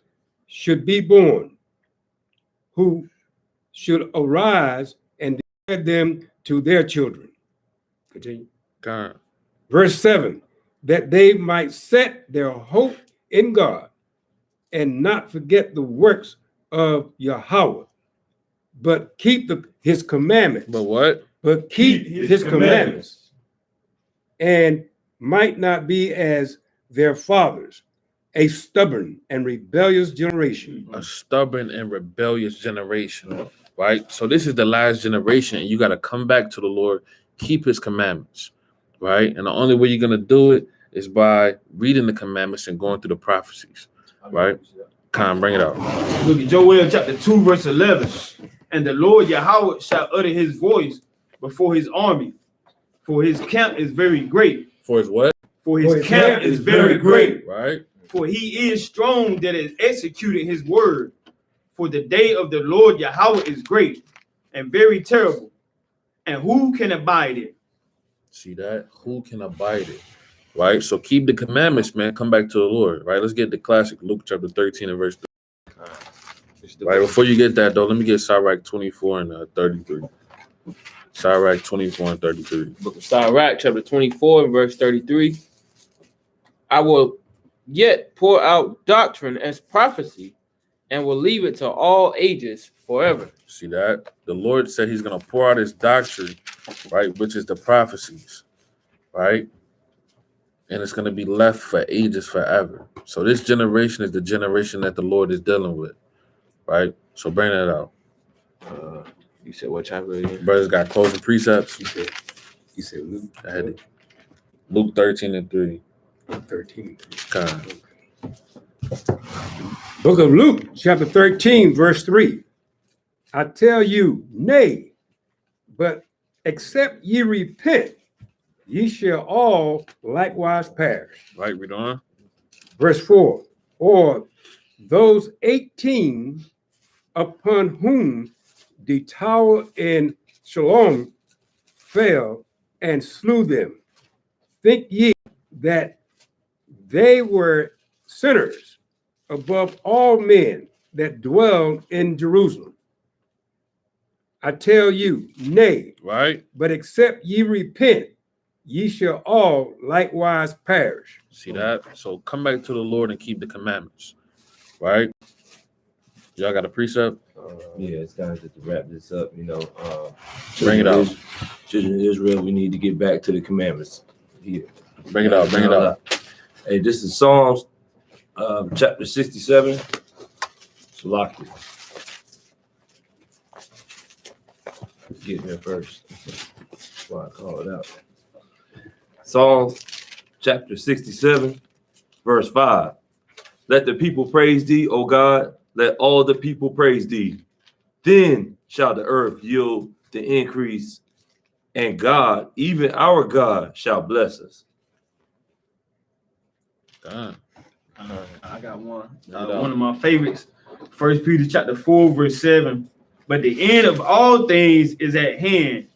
should be born, who should arise and declare them to their children. Continue. God. Verse 7, that they might set their hope in God and not forget the works of Yahweh, but keep his commandments. But what? But keep his commandments, and might not be as their fathers, a stubborn and rebellious generation. A stubborn and rebellious generation, right? So this is the last generation, and you got to come back to the Lord, keep his commandments, right? And the only way you're going to do it is by reading the commandments and going through the prophecies, right? Come, bring it out. Look at Joel chapter 2, verse 11. And the Lord Yahweh shall utter his voice before his army, for his camp is very great. For his what? For his camp is very great. Right? For he is strong that has executed his word. For the day of the Lord Yahweh is great and very terrible. And who can abide it? See that? Who can abide it? Right? So keep the commandments, man. Come back to the Lord, right? Let's get the classic Luke chapter 13 and verse 3. Right, before you get that, though, let me get Sirach 24 and 33. Sirach 24 and 33. Book of Sirach, chapter 24, and verse 33. I will yet pour out doctrine as prophecy, and will leave it to all ages forever. See that? The Lord said he's going to pour out his doctrine, right, which is the prophecies, right? And it's going to be left for ages forever. So this generation is the generation that the Lord is dealing with, right? So bring that out. You said what chapter again? Brothers got closing precepts. You said Luke. I had it. Luke 13 and 3. 13. God. Book of Luke, chapter 13, verse 3. I tell you, nay, but except ye repent, ye shall all likewise perish. Right, read on. Verse 4. Or those 18 upon whom the tower in Shalom fell and slew them, think ye that they were sinners above all men that dwell in Jerusalem? I tell you, nay, Right? but except ye repent, ye shall all likewise perish. See that? So come back to the Lord and keep the commandments, right? Y'all got a precept? Yeah, it's kind of just to wrap this up, you know. Bring it out. Children of Israel, we need to get back to the commandments here. Bring it out. Bring it out. Hey, this is Psalms chapter 67. Salaki. Get there first. That's why I call it out. Psalms chapter 67, verse 5. Let the people praise thee, O God. Let all the people praise thee. Then shall the earth yield the increase, and God, even our God, shall bless us. God. I got one. Bring it out. One of my favorites. 1 Peter chapter 4, verse 7. But the end of all things is at hand.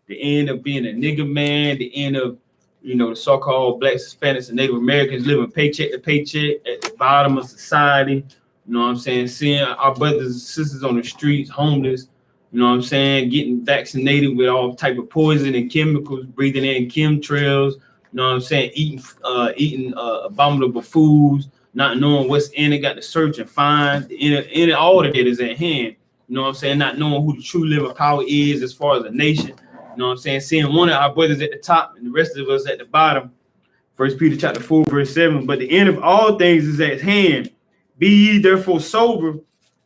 The end of being a nigger man, the end of, the so-called blacks, Hispanics, and Native Americans living paycheck to paycheck at the bottom of society. You know what I'm saying? Seeing our brothers and sisters on the streets, homeless, you know what I'm saying? Getting vaccinated with all type of poison and chemicals, breathing in chemtrails, you know what I'm saying? Eating abominable foods, not knowing what's in it, got to search and find. All of it is at hand. You know what I'm saying? Not knowing who the true living power is as far as a nation. You know what I'm saying? Seeing one of our brothers at the top and the rest of us at the bottom. 1 Peter chapter 4, verse 7. But the end of all things is at hand. Be ye therefore sober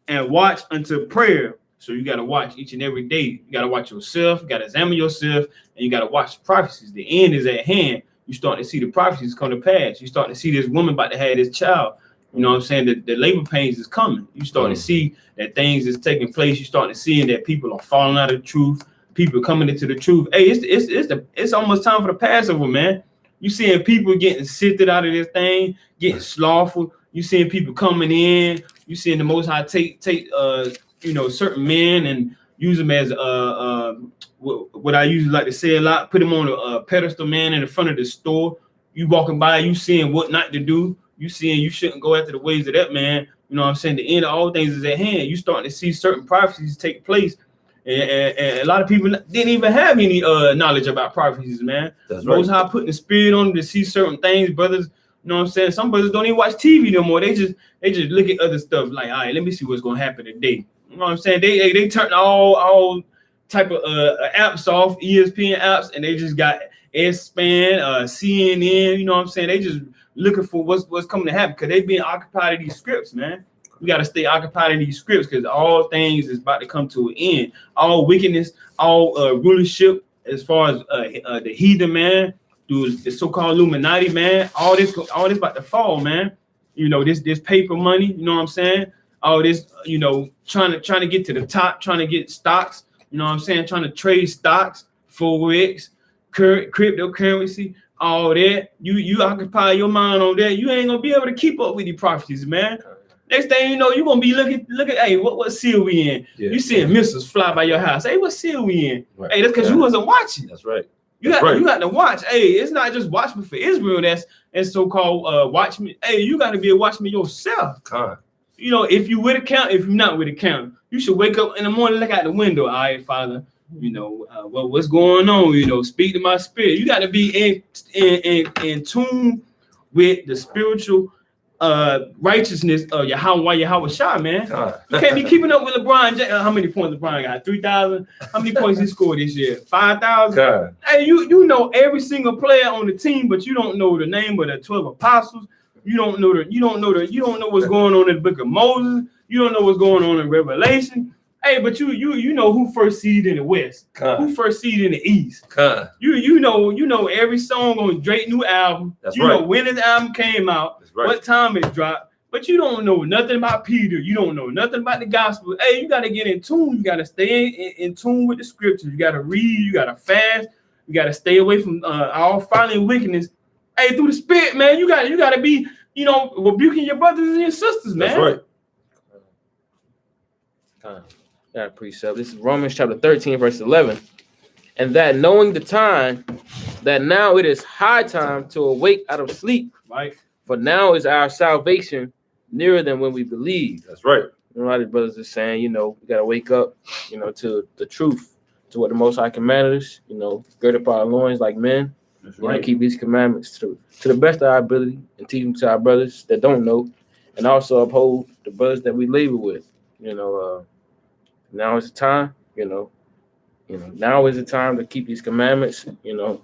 and watch unto prayer. So you got to watch each and every day. You got to watch yourself. You got to examine yourself. And you got to watch the prophecies. The end is at hand. You start to see the prophecies come to pass. You start to see this woman about to have this child. You know what I'm saying? The labor pains is coming. You start to see that things is taking place. You start to seeing that people are falling out of the truth. People coming into the truth. Hey, it's almost time for the Passover, man. You seeing people getting sifted out of this thing, getting slothful. You seeing people coming in. You seeing the Most High take certain men and use them as what I usually like to say a lot. Put them on a pedestal, man, in the front of the store. You walking by, you seeing what not to do. You seeing you shouldn't go after the ways of that man. You know what I'm saying? The end of all things is at hand. You starting to see certain prophecies take place. And a lot of people didn't even have any knowledge about prophecies, man. That's right. Most High putting the spirit on them to see certain things, brothers. You know what I'm saying? Some brothers don't even watch TV no more. They just look at other stuff like, all right, let me see what's gonna happen today. You know what I'm saying? They turn all type of apps off, ESPN apps, and they just got S-SPAN, CNN. You know what I'm saying? They just looking for what's coming to happen because they being occupied in these scripts, man. We got to stay occupied in these scripts because all things is about to come to an end. All wickedness, all rulership, as far as the heathen, man, through the so-called Illuminati, man, all this about to fall, man. You know, this paper money, you know what I'm saying? All this, you know, trying to get to the top, trying to get stocks, you know what I'm saying? Trying to trade stocks, Forex, cryptocurrency, all that. You occupy your mind on that. You ain't gonna be able to keep up with these prophecies, man. Next thing you know, you're gonna be looking, hey, what seal we in? Yeah. You seeing missiles fly by your house. Hey, what seal we in? Right. Hey, that's because you wasn't watching. That's right. You got to watch. Hey, it's not just watchman for Israel that's so-called watchman. Hey, you got to be a watchman yourself. You know, if you with a count, if you're not with a count, you should wake up in the morning, look out the window. All right, Father, you know, what's going on? You know, speak to my spirit. You got to be in tune with the spiritual righteousness of Yahweh Shah, man. You can't be keeping up with LeBron James. How many points LeBron got? 3,000. How many points he scored this year? 5,000. Hey, you know every single player on the team, but you don't know the name of the 12 apostles. You don't know what's going on in the book of Moses. You don't know what's going on in Revelation. Hey, but you know who first seeded in the West, who first seeded in the East. You know every song on Drake's new album. That's you know when his album came out, what time it dropped. But you don't know nothing about Peter. You don't know nothing about the gospel. Hey, you got to get in tune. You got to stay in tune with the scriptures. You got to read. You got to fast. You got to stay away from all folly and wickedness. Hey, through the spirit, man, you got to be, you know, rebuking your brothers and your sisters, man. That's right. That precept. This is Romans chapter 13, verse 11. And that knowing the time, that now it is high time to awake out of sleep. Right. For now is our salvation nearer than when we believe. That's right. A lot of brothers are saying, you know, we got to wake up, you know, to the truth, to what the Most High commanded us, you know, gird up our loins like men. That's right. Keep these commandments to the best of our ability and teach them to our brothers that don't know, and also uphold the brothers that we labor with. You know, now is the time, you know, now is the time to keep these commandments. You know,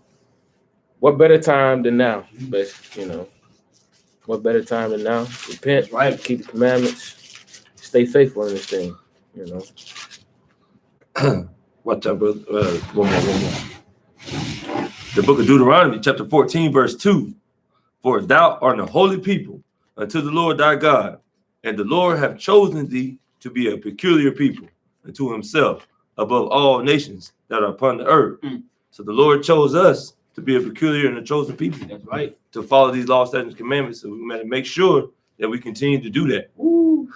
what better time than now? But, you know, what better time than now? Repent, right? Keep the commandments, stay faithful in this thing, you know. Watch out, brother. One more. The book of Deuteronomy, chapter 14, verse 2. For thou art a holy people unto the Lord thy God, and the Lord hath chosen thee to be a peculiar people unto himself above all nations that are upon the earth. So the Lord chose us to be a peculiar and a chosen people. That's right. To follow these law, statutes, commandments. So we got to make sure that we continue to do that. Ooh.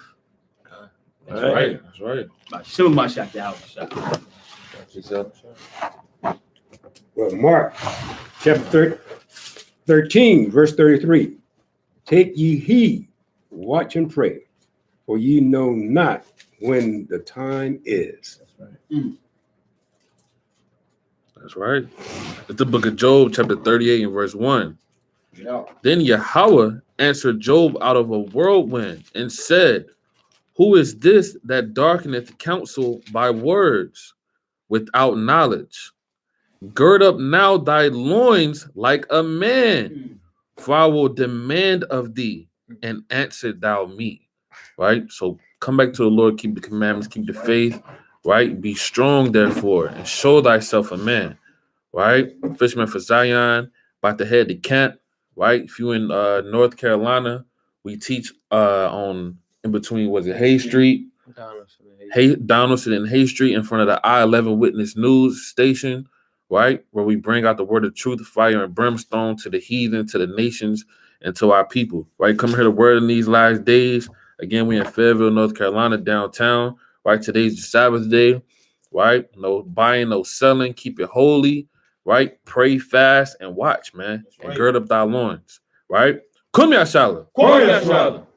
That's right. That's right. Show my shot out. Well, Mark chapter 13, verse 33. Take ye heed, watch and pray, for ye know not when the time is. That's right. That's right. It's the book of Job, chapter 38 and verse 1. Yeah. Then Yahweh answered Job out of a whirlwind and said, who is this that darkeneth counsel by words without knowledge? Gird up now thy loins like a man, for I will demand of thee, and answer thou me. Right? So come back to the Lord, keep the commandments, keep the faith, right? Be strong, therefore, and show thyself a man, right? Fisherman for Zion, about to head to camp, right? If you in North Carolina, we teach on in between, was it Hay Street? Donaldson and Hay Street in front of the I-11 Witness News station. right? Where we bring out the word of truth, fire and brimstone to the heathen, to the nations, and to our people, right? Come here the word in these last days. Again, we in Fayetteville, North Carolina, downtown, right? Today's the Sabbath day, right? No buying, no selling, keep it holy, right? Pray, fast, and watch, man. And right. gird up thy loins, right? Come here, Shala. Kwame Yashala.